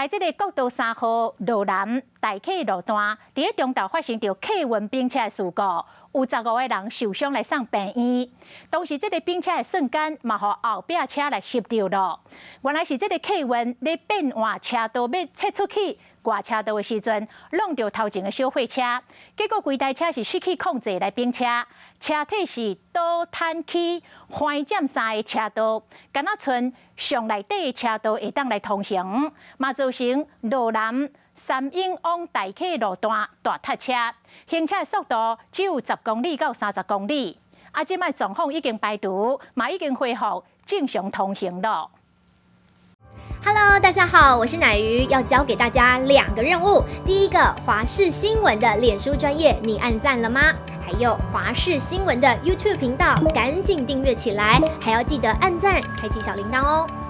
来这个国道3号路南大客路段，伫个中道发生着客运并车事故，有15个人受伤来送病院。当时这个并车的瞬间，嘛，互后壁车来翕着咯。原来是这个客运咧变换车道要切出去。 挂车道的时阵，弄到头前的小货车，结果规台车是失去控制来并车，车体是倒摊起，翻占3个车道，敢若剩上内底的车道会当来通行，嘛造成路南3英往大客路段大塞车，行车速度只有10公里到30公里。即摆状况已经排除，嘛已经恢复正常通行了。 Hello， 大家好，我是乃瑜，要教给大家2个任务。第一个，华视新闻的脸书专页，你按赞了吗？还有华视新闻的 YouTube 频道，赶紧订阅起来，还要记得按赞，开启小铃铛哦。